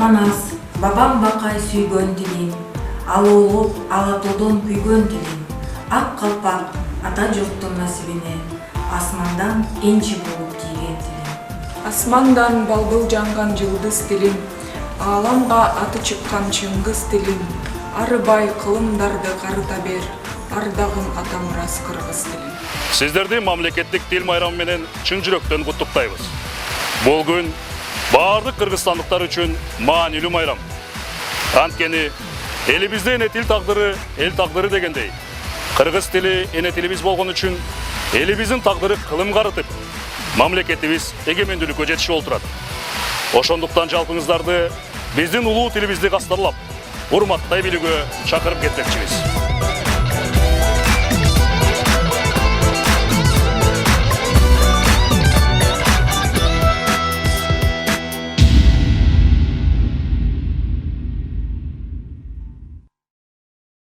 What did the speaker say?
манас, бабам бакай сүйгөн тилим, ал улуп, алатодон күйгөн тилим, ак калпак, ата журттун насибине, асмандан энчи болуп тийген тилим. Асмандан балбыл жанган жылдыз тилим, ааламга аты чыккан чыңгыз тилим, арыбай кылымдарды карыта бер, ардагым ата мурас кыргыз тилим. Сиздерди мамлекеттик тил майрамы менен чын жүрөктөн куттуктайбыз. Бул күн бардык кыргызстандыктар үчүн маанилүү майрам. Анткени элибизде эне тил тагдыры эл тагдыры дегендей. Кыргыз тили эне тилибиз болгон үчүн элибиздин тагдыры кылым карытып, мамлекетибиз эгемендүүлүккө жетишип олтурат. Ошондуктан жалпыңыздарды биздин улуу тилибизди кастарлап, урматтай билүүгө чакырып кетмекчибиз.